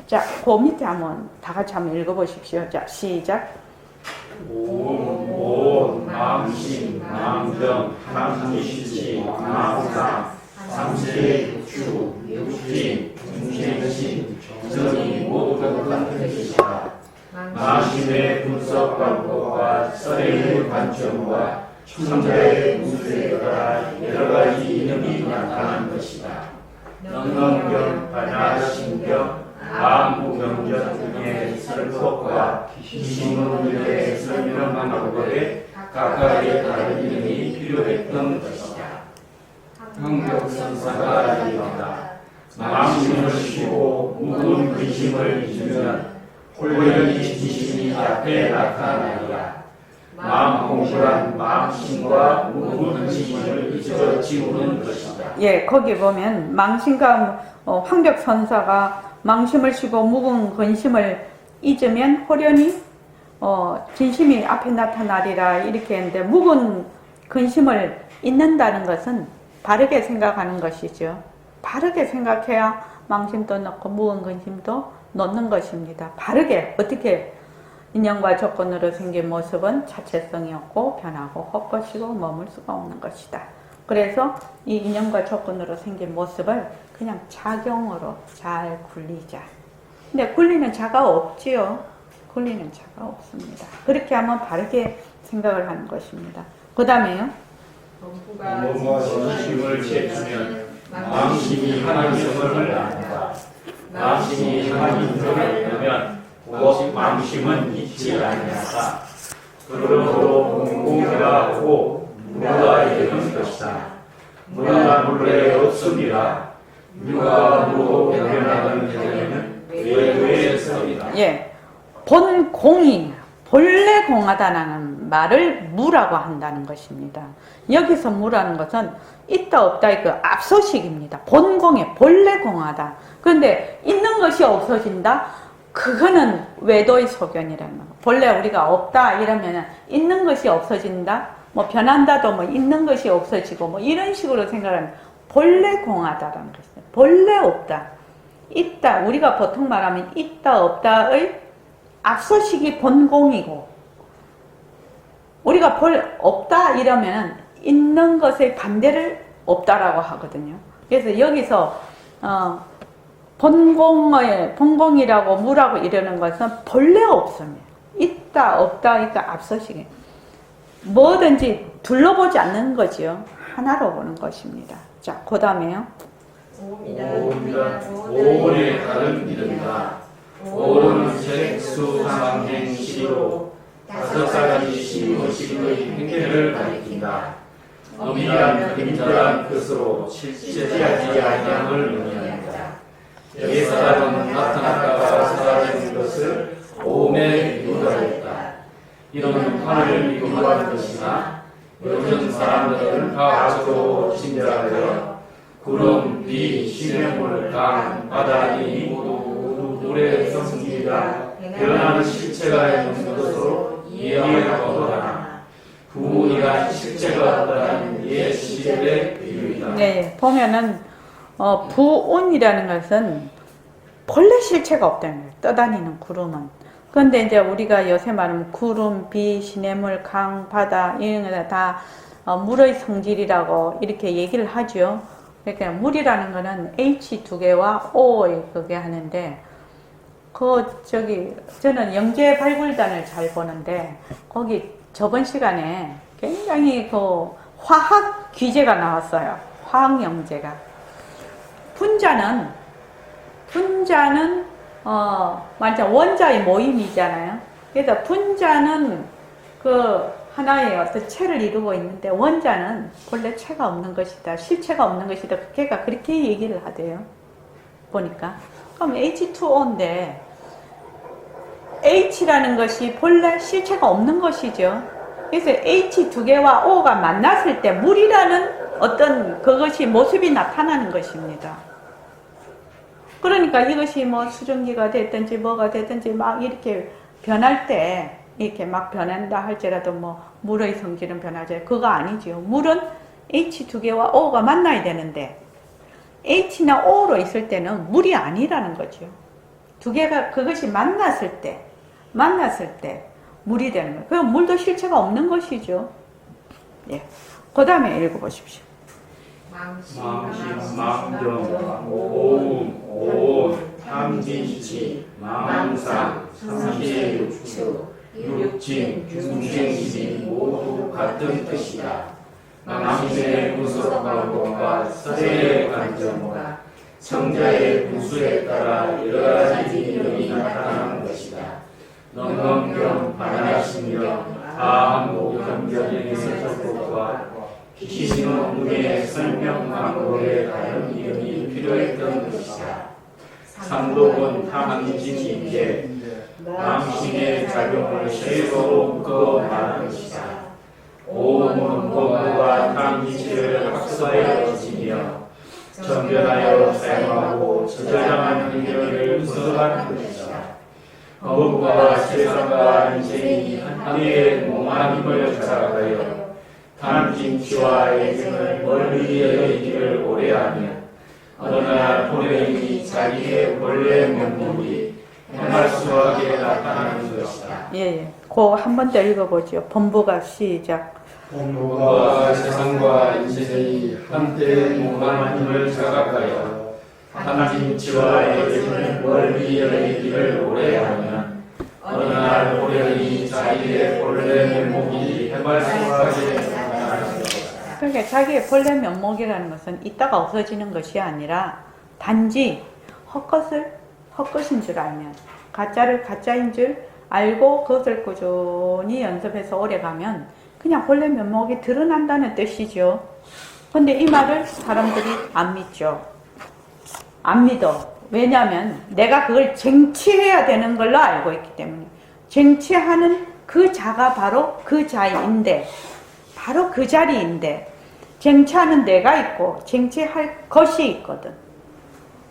자, 그 밑에 한번 다 같이 한번 읽어보십시오. 자, 시작. 오온 망신 망정 탐진치 망상 삼세육추 육진 중생신 정이 모두 같은 것이다. 망신의 분석 방법과 썰의 관점과 청자의 문수에 따라 여러 가지 이념이 나타난 것이다. 능엄경, 반야신경, 마음무경전 등의 설법과 기신문의 설명 방법에 각각의 다른 이름이 필요했던 것이다. 흥격선사가 이르다. 망심을 쉬고 묵은 근심을 잊으면 홀연히 진심이 앞에 나타나리라. 마음 공부란 망심과 묵은 근심을 잊어 지우는 것이다. 예, 거기 보면 망심과 황벽선사가 망심을 쉬고 묵은 근심을 잊으면 홀연히 진심이 앞에 나타나리라 이렇게 했는데 묵은 근심을 잊는다는 것은 바르게 생각하는 것이죠. 바르게 생각해야 망심도 넣고 묵은 근심도 놓는 것입니다. 바르게 어떻게 인연과 조건으로 생긴 모습은 자체성이 없고 변하고 헛것이고 머물 수가 없는 것이다. 그래서 이 인연과 조건으로 생긴 모습을 그냥 작용으로 잘 굴리자. 근데 굴리는 자가 없지요. 굴리는 자가 없습니다. 그렇게 하면 바르게 생각을 하는 것입니다. 그 다음에요. 몸과 진심을 제치면 망심이 하나님을 안다. 망심이 하나님을 보면 곧 망심은 잊지 아니하다. 그러므로 공공이라 하고 무가 이르는 것이다. 무가 물에 없음이라. 무가 무로 변하는 경우에는 외도의 설이다. 예, 본공이 본래 공하다라는 말을 무라고 한다는 것입니다. 여기서 무라는 것은 있다 없다의 그 앞서식입니다. 본공에 본래 공하다. 그런데 있는 것이 없어진다? 그거는 외도의 소견이라는 거. 본래 우리가 없다 이러면 있는 것이 없어진다? 뭐 변한다도 뭐 있는 것이 없어지고 뭐 이런 식으로 생각하는 본래 공하다라는 것이죠. 본래 없다. 있다. 우리가 보통 말하면 있다 없다의 앞서식이 본공이고 우리가 없다 이러면 있는 것의 반대를 없다라고 하거든요. 그래서 여기서 본공이라고 무라고 이러는 것은 본래 없음이에요. 있다 없다 그러니까 앞서식이 뭐든지 둘러보지 않는 거지요. 하나로 보는 것입니다. 자, 그 다음에요. 오온의 다른 이름이다. 오온은 색수 상행 시로 5가지 시무식의 행태를 가리킨다. 엄밀한 그림자란 뜻으로 실제하지 아니함을 의미한다. 옛사람은 나타났다가 사라지는 것을 오온에 유도하였다. 이는 하늘을 미루한 것이나 요즘 사람들은 과학적으로 진단하여 구름, 비, 시냇물, 강, 바다니 모두 물의 성질이라 변하는 실체가 있는 것으로 이해하고 하나 부문이란 실체가 없다는 옛 시절의 비유이다. 네, 보면은 부운이라는 것은 본래 실체가 없다는 거예요. 떠다니는 구름은 그런데 이제 우리가 요새 말하면 구름, 비, 시냇물, 강, 바다 이런 거 다 물의 성질이라고 이렇게 얘기를 하죠. 그러니까 물이라는 거는 H 두 개와 O의 그게 하는데 저는 영재 발굴단을 잘 보는데 거기 저번 시간에 굉장히 그 화학 귀재가 나왔어요. 화학 영재가. 분자는 완전 원자의 모임이잖아요. 그래서 분자는 그 하나의 어떤 체를 이루고 있는데 원자는 본래 체가 없는 것이다. 실체가 없는 것이다. 걔가 그렇게 얘기를 하대요. 보니까. 그럼 H2O인데 H라는 것이 본래 실체가 없는 것이죠. 그래서 H 두 개와 O가 만났을 때 물이라는 어떤 그것이 모습이 나타나는 것입니다. 그러니까 이것이 뭐 수증기가 됐든지 뭐가 됐든지 막 이렇게 변할 때 이렇게 막 변한다 할지라도 뭐 물의 성질은 변하죠. 그거 아니죠. 물은 H 두 개와 O가 만나야 되는데 H나 O로 있을 때는 물이 아니라는 거죠. 두 개가 그것이 만났을 때 물이 되는 거예요. 그럼 물도 실체가 없는 것이죠. 예. 그 다음에 읽어보십시오. 망심, 망정, 오음, 오온, 탐진치, 망상, 삼시육추, 육진, 중생심 모두 같은 뜻이다. 망심의 구속방법과 서재의 관점과 청자의 구수에 따라 여러 가지 이름이 나타나는 것이다. 능엄경, 반야심경, 다항목경경의 설법과 기신의 눈의 설명 방법에 다른 이름이 필요했던 것이다. 삼독은 탐진인데 망심의 작용을 실소로 묶어 말하는 것이다. 오음은 본부와 탐진치를 합성하여 지며 전변하여 사용하고 저장한 의견을 분석하는 것이다. 법과 세상과 인생이 한때의 몽한 힘을 자각하여 탐진치와 애증을 멀리 여기기를 오래하며 어느 날 호령이 자기의 원래 면목이 해말수하게 나타나는 것이다. 예. 그거 한 번 더 읽어보죠. 본부가 시작. 본부가 세상과 인생이 한때의 몽한 힘을 자각하여 탐진치와 애증을 멀리 여기기를 오래하며 어느 날 호령이 자기의 본래 면목이 해말수하게 나타나는 것이다. 그러니까 자기의 본래 면목이라는 것은 있다가 없어지는 것이 아니라 단지 헛것인 줄 알면 가짜를 가짜인 줄 알고 그것을 꾸준히 연습해서 오래가면 그냥 본래 면목이 드러난다는 뜻이죠. 근데 이 말을 사람들이 안 믿죠. 안 믿어. 왜냐하면 내가 그걸 쟁취해야 되는 걸로 알고 있기 때문에. 쟁취하는 그 자가 바로 그 자인데, 바로 그 자리인데 쟁취하는 내가 있고 쟁취할 것이 있거든.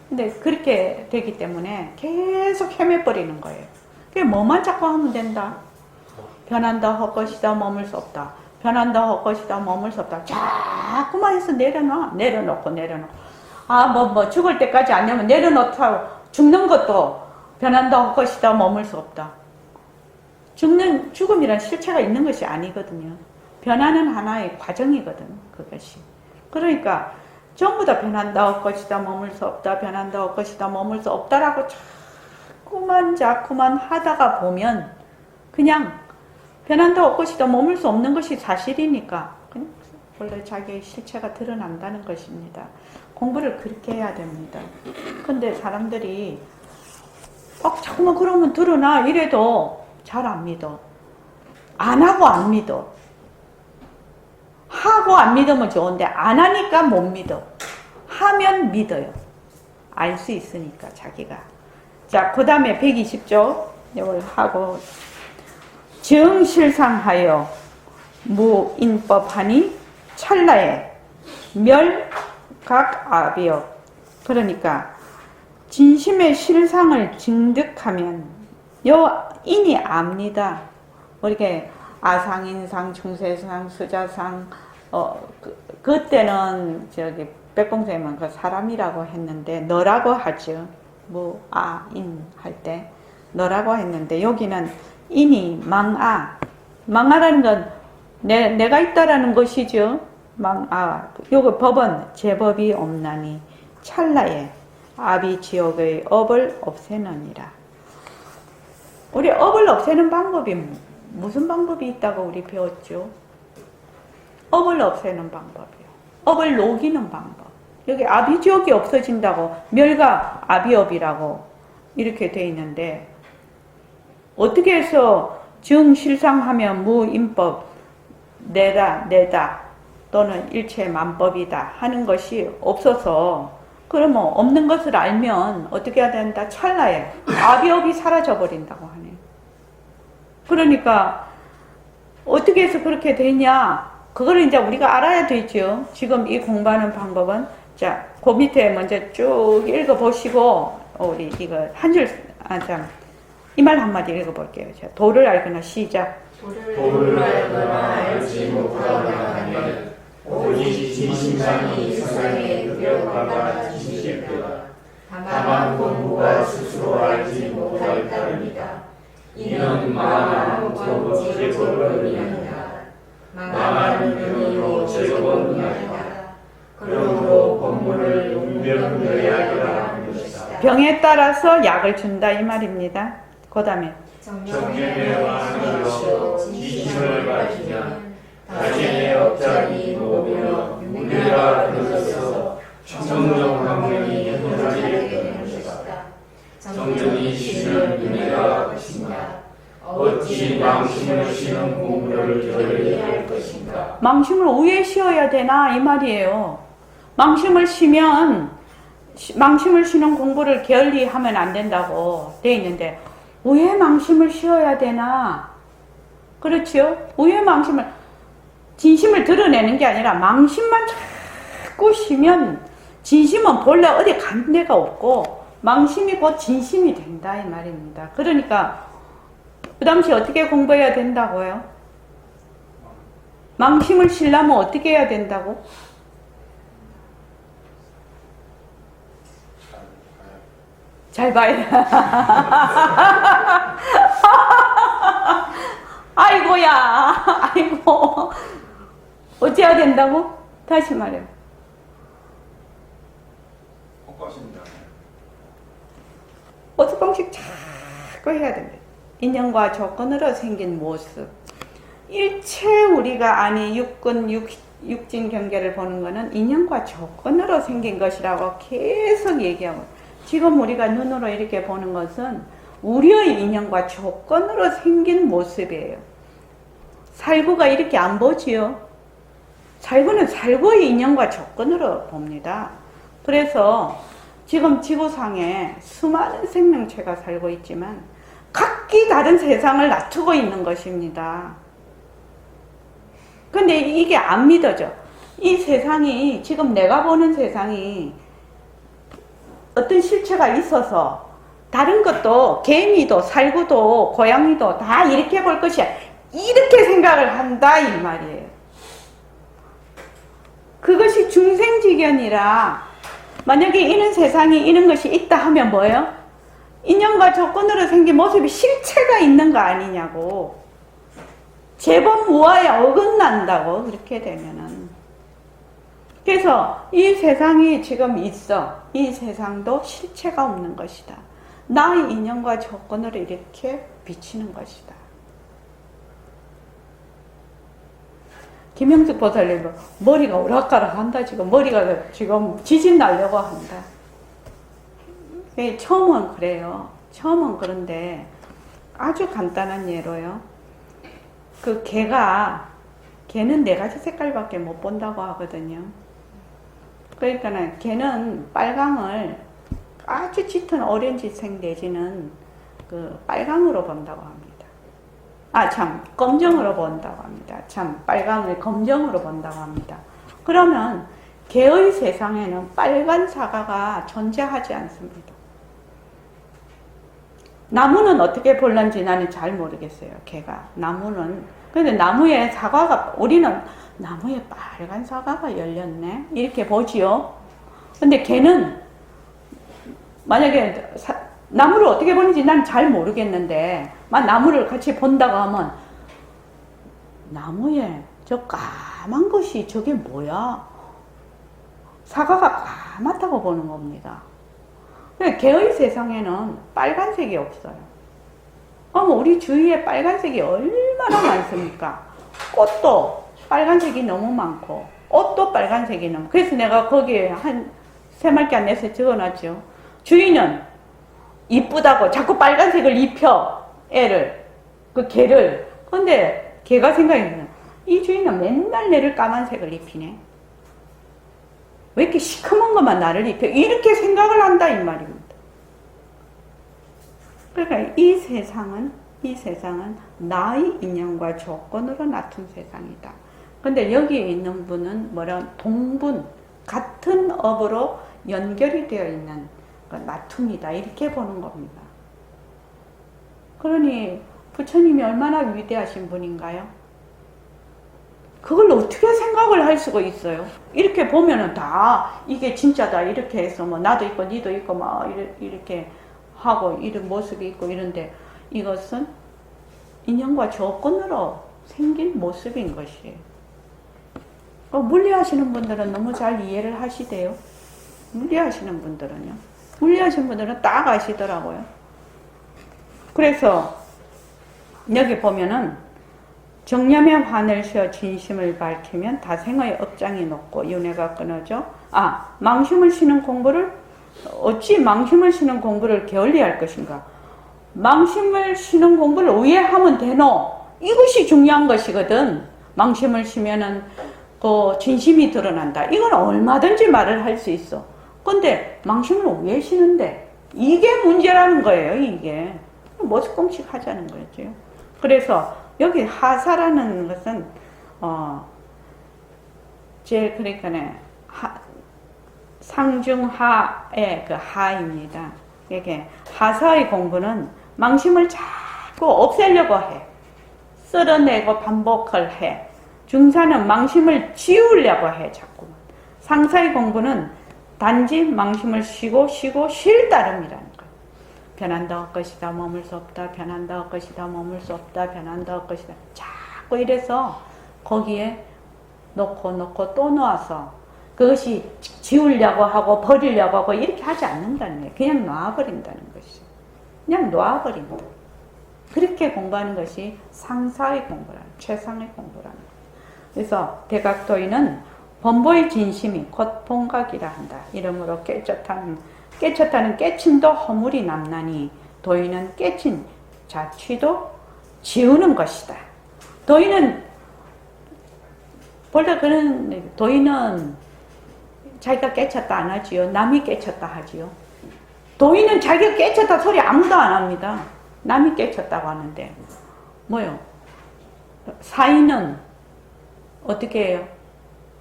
근데 그렇게 되기 때문에 계속 헤매버리는 거예요. 그게 뭐만 자꾸 하면 된다. 변한다 헛것이다 머물 수 없다. 변한다 헛것이다 머물 수 없다. 자꾸만 해서 내려놓고 죽을 때까지 안 되면 내려놓고 죽는 것도 변한다 헛것이다 머물 수 없다. 죽음이란 실체가 있는 것이 아니거든요. 변하는 하나의 과정이거든, 그것이. 그러니까 전부 다 변한다 헛것이다 머물 수 없다. 변한다 헛것이다 머물 수 없다라고 자꾸만 하다가 보면 그냥 변한다 헛것이다 머물 수 없는 것이 사실이니까 그냥 원래 자기의 실체가 드러난다는 것입니다. 공부를 그렇게 해야 됩니다. 근데 사람들이 자꾸만 그러면 드러나 이래도 잘 안 믿어. 안 하고 안 믿어. 하고 안 믿으면 좋은데 안 하니까 못 믿어. 하면 믿어요. 알 수 있으니까 자기가. 자, 그 다음에 120조 이걸 하고 정실상하여 무인법하니 찰나에 멸각압이요. 그러니까 진심의 실상을 증득하면 요 인이 압니다. 이렇게 아상인상, 중세상, 수자상 그때는 백봉생은 그 사람이라고 했는데 너라고 하죠. 무아인 할 때 너라고 했는데 여기는 이니 망아. 망아라는 건 내가 있다라는 것이죠. 망아. 요거 법은 제법이 없나니 찰나에 아비 지옥의 업을 없애느니라. 우리 업을 없애는 방법이 무슨 방법이 있다고 우리 배웠죠? 업을 없애는 방법이요. 업을 녹이는 방법. 여기 아비지옥이 없어진다고 멸가 아비업이라고 이렇게 돼 있는데 어떻게 해서 증실상하면 무임법 내다 또는 일체 만법이다 하는 것이 없어서 그러면 없는 것을 알면 어떻게 해야 된다? 찰나에 아비업이 사라져 버린다고 하네. 그러니까 어떻게 해서 그렇게 되냐? 그걸 이제 우리가 알아야 되죠. 지금 이 공부하는 방법은 자, 그 밑에 먼저 쭉 읽어보시고 우리 이거 한 줄, 이 말 한마디 읽어볼게요. 자, 도를 알거나 시작. 도를 알거나 알지 못하거나 하면 오직 진심상이 세상에 흡력하가 진실되다. 다만 공부가 스스로 알지 못할 따름이다. 이는 망한 법은 제법을 의미한다. 망한 이면으로 제법은 의미한다. 그러므로 법문을 용병되야기라 하는 것이다. 병에 따라서 약을 준다 이 말입니다. 그 다음에 정념에 완하여 지심을 가지면 다진의 업장이 모으며 무례가 들어서 청정 방면이 현하게 되는 것이다. 정정이 쉬는 은혜가 것인가? 어찌 망심을 쉬는 공부를 결의해야 할 것인가? 망심을 왜 쉬어야 되나 이 말이에요. 망심을 쉬면 망심을 쉬는 공부를 게을리하면 안 된다고 돼 있는데 왜 망심을 쉬어야 되나? 그렇죠? 왜 망심을 진심을 드러내는 게 아니라 망심만 자꾸 쉬면 진심은 본래 어디 간 데가 없고 망심이 곧 진심이 된다 이 말입니다. 그러니까 그 당시 어떻게 공부해야 된다고요? 망심을 쉬려면 어떻게 해야 된다고? 잘 봐야 돼. 아이고야, 아이고. 어찌해야 된다고? 다시 말해요. 어수방식 자꾸 해야 된다. 인연과 조건으로 생긴 모습. 일체 우리가 아니 육진 경계를 보는 것은 인연과 조건으로 생긴 것이라고 계속 얘기하고 지금 우리가 눈으로 이렇게 보는 것은 우리의 인연과 조건으로 생긴 모습이에요. 살구가 이렇게 안 보지요. 살구는 살구의 인연과 조건으로 봅니다. 그래서 지금 지구상에 수많은 생명체가 살고 있지만 각기 다른 세상을 놔두고 있는 것입니다. 근데 이게 안 믿어져. 이 세상이 지금 내가 보는 세상이 어떤 실체가 있어서 다른 것도 개미도 살구도 고양이도 다 이렇게 볼 것이야. 이렇게 생각을 한다 이 말이에요. 그것이 중생지견이라 만약에 이런 세상이 이런 것이 있다 하면 뭐예요? 인연과 조건으로 생긴 모습이 실체가 있는 거 아니냐고. 제법 무아에 어긋난다고 그렇게 되면은. 그래서 이 세상이 지금 있어. 이 세상도 실체가 없는 것이다. 나의 인연과 조건으로 이렇게 비치는 것이다. 김영숙 보살님도 머리가 오락가락한다. 지금 머리가 지금 지진 나려고 한다. 처음은 그래요. 처음은 그런데 아주 간단한 예로요. 그 개는 4가지 색깔밖에 못 본다고 하거든요. 그러니까는 개는 빨강을 아주 짙은 오렌지색 내지는 그 빨강으로 본다고 합니다. 검정으로 본다고 합니다. 빨강을 검정으로 본다고 합니다. 그러면 개의 세상에는 빨간 사과가 존재하지 않습니다. 나무는 어떻게 볼런지 나는 잘 모르겠어요. 개가. 나무는. 근데 나무에 사과가, 우리는 나무에 빨간 사과가 열렸네? 이렇게 보지요. 근데 개는 만약에 나무를 어떻게 보는지 난 잘 모르겠는데, 막 나무를 같이 본다고 하면, 나무에 저 까만 것이 저게 뭐야? 사과가 까맣다고 보는 겁니다. 개의 세상에는 빨간색이 없어요. 우리 주위에 빨간색이 얼마나 많습니까? 꽃도 빨간색이 너무 많고, 옷도 빨간색이 너무. 그래서 내가 거기에 한 3마디 안 내서 적어놨죠. 주인은 이쁘다고 자꾸 빨간색을 입혀, 애를, 그 개를. 근데 개가 생각해보면, 이 주인은 맨날 내를 까만색을 입히네. 왜 이렇게 시커먼 것만 나를 입혀? 이렇게 생각을 한다, 이 말입니다. 그러니까 이 세상은 나의 인연과 조건으로 나툰 세상이다. 근데 여기에 있는 분은 동분, 같은 업으로 연결이 되어 있는 나툼이다. 이렇게 보는 겁니다. 그러니 부처님이 얼마나 위대하신 분인가요? 그걸 어떻게 생각을 할 수가 있어요? 이렇게 보면은 다 이게 진짜다. 이렇게 해서 나도 있고 니도 있고 막 이렇게 하고 이런 모습이 있고 이런데 이것은 인연과 조건으로 생긴 모습인 것이에요. 물리하시는 분들은 너무 잘 이해를 하시대요. 물리하시는 분들은 딱 아시더라고요. 그래서 여기 보면은 정념의 환을 쉬어 진심을 밝히면 다생의 업장이 높고 윤회가 끊어져. 망심을 쉬는 공부를 어찌 망심을 쉬는 공부를 게을리할 것인가? 망심을 쉬는 공부를 왜 하면 되노? 이것이 중요한 것이거든. 망심을 쉬면은 그 진심이 드러난다. 이건 얼마든지 말을 할 수 있어. 근데 망심을 왜 쉬는데? 이게 문제라는 거예요. 이게 머쓱공식 하자는 거죠. 그래서 여기 하사라는 것은 제일 그러니까 상중하의 그 하입니다. 이게 하사의 공부는 망심을 자꾸 없애려고 해. 쓸어내고 반복을 해. 중사는 망심을 지우려고 해. 자꾸만. 상사의 공부는 단지 망심을 쉬고 쉴 따름이라는 거예요. 변한다 할 것이다 머물 수 없다. 변한다 할 것이다 머물 수 없다. 변한다 할 것이다. 자꾸 이래서 거기에 놓고 또 놓아서 그것이 지우려고 하고 버리려고 하고 이렇게 하지 않는다는 거예요. 그냥 놔버린다는 것이죠. 그냥 놔버린다. 그렇게 공부하는 것이 상사의 공부라는, 최상의 공부라는 거예요. 그래서 대각도인은 범보의 진심이 곧 본각이라 한다. 이러므로 깨쳤다는 깨침도 허물이 남나니 도인은 깨친 자취도 지우는 것이다. 도인은 원래 그런 도인은 자기가 깨쳤다 안 하지요. 남이 깨쳤다 하지요. 도인은 자기가 깨쳤다 소리 아무도 안 합니다. 남이 깨쳤다고 하는데 뭐요? 사인은 어떻게 해요?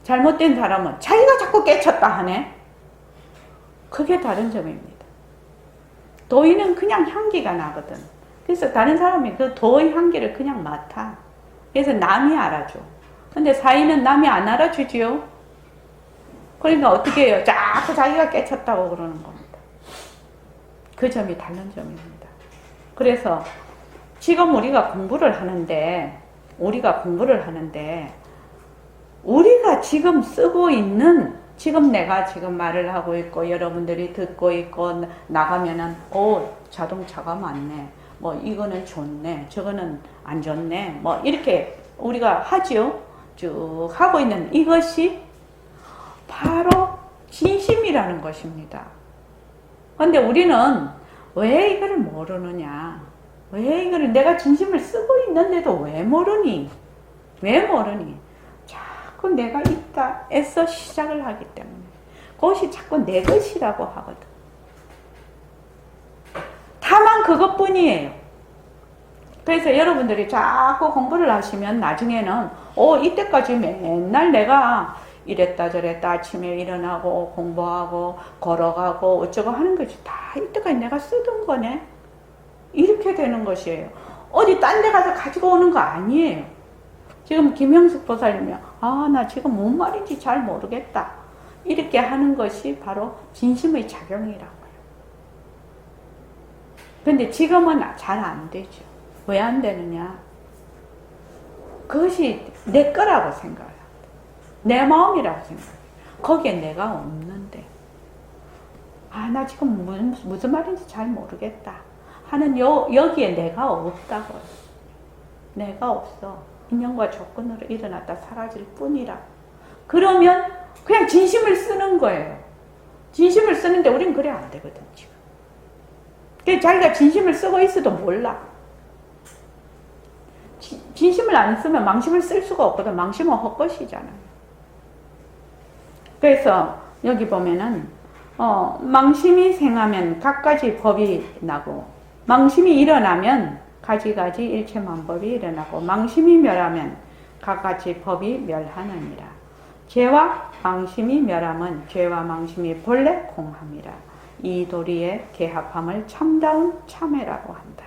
잘못된 사람은 자기가 자꾸 깨쳤다 하네. 그게 다른 점입니다. 도인은 그냥 향기가 나거든. 그래서 다른 사람이 그 도의 향기를 그냥 맡아. 그래서 남이 알아줘. 근데 사인은 남이 안 알아주지요. 그러니까 어떻게 해요? 자꾸 자기가 깨쳤다고 그러는 겁니다. 그 점이 다른 점입니다. 그래서 지금 우리가 공부를 하는데 우리가 지금 쓰고 있는, 지금 내가 지금 말을 하고 있고 여러분들이 듣고 있고 나가면은 자동차가 많네, 뭐 이거는 좋네, 저거는 안 좋네, 뭐 이렇게 우리가 하지요. 쭉 하고 있는 이것이 바로 진심이라는 것입니다. 근데 우리는 왜 이걸 모르느냐? 왜 이거를 내가 진심을 쓰고 있는데도 왜 모르니? 자꾸 내가 있다 애써 시작을 하기 때문에 그것이 자꾸 내 것이라고 하거든. 다만 그것뿐이에요. 그래서 여러분들이 자꾸 공부를 하시면 나중에는 이때까지 맨날 내가 이랬다 저랬다 아침에 일어나고 공부하고 걸어가고 어쩌고 하는 것이 다 이때까지 내가 쓰던 거네. 이렇게 되는 것이에요. 어디 딴 데 가서 가지고 오는 거 아니에요. 지금 김영숙 보살님이 나 지금 뭔 말인지 잘 모르겠다. 이렇게 하는 것이 바로 진심의 작용이라고요. 근데 지금은 잘 안 되죠. 왜 안 되느냐? 그것이 내 거라고 생각해요. 내 마음이라고 생각해요. 거기에 내가 없는데. 나 지금 무슨 말인지 잘 모르겠다. 하는 여기에 내가 없다고요. 내가 없어. 인연과 조건으로 일어났다 사라질 뿐이라. 그러면 그냥 진심을 쓰는 거예요. 진심을 쓰는데 우린 그래 안 되거든, 지금. 자기가 진심을 쓰고 있어도 몰라. 진심을 안 쓰면 망심을 쓸 수가 없거든. 망심은 헛것이잖아요. 그래서 여기 보면은 망심이 생하면 갖가지 법이 나고, 망심이 일어나면 가지가지 일체만법이 일어나고, 망심이 멸하면 갖가지 법이 멸하느니라. 죄와 망심이 멸함은 죄와 망심이 본래 공함이라. 이 도리의 개합함을 참다운 참회라고 한다.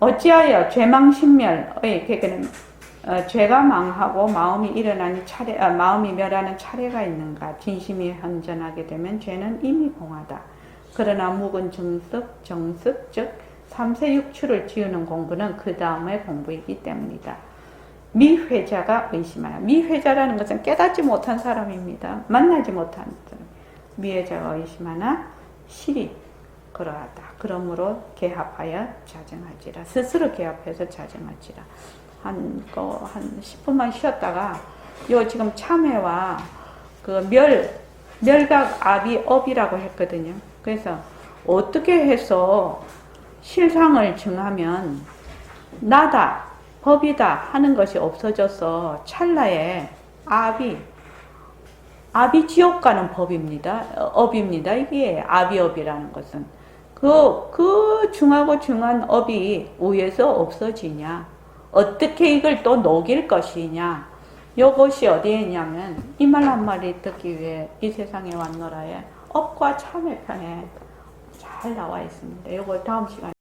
어찌하여 죄망심멸의 그는 죄가 망하고 마음이 일어나니 마음이 멸하는 차례가 있는가? 진심이 현전하게 되면 죄는 이미 공하다. 그러나 묵은 정습 즉 삼세육추를 지우는 공부는 그 다음의 공부이기 때문이다. 미회자가 의심하라. 미회자라는 것은 깨닫지 못한 사람입니다. 만나지 못한 사람. 미회자가 의심하나 실이 그러하다. 그러므로 개합하여 자정하지라. 스스로 개합해서 자정하지라. 한 10분만 쉬었다가 지금 참회와 그 멸각 압이 업이라고 했거든요. 그래서 어떻게 해서 실상을 증하면 나다, 법이다 하는 것이 없어져서 찰나에 압이 지옥 가는 법입니다. 업입니다. 이게 압이업이라는 것은. 그 중하고 중한 업이 위에서 없어지냐. 어떻게 이걸 또 녹일 것이냐. 이것이 어디에 있냐면 이 말 한마디 듣기 위해 이 세상에 왔노라에 업과 참회 편에 잘 나와 있습니다. 이거 다음 시간에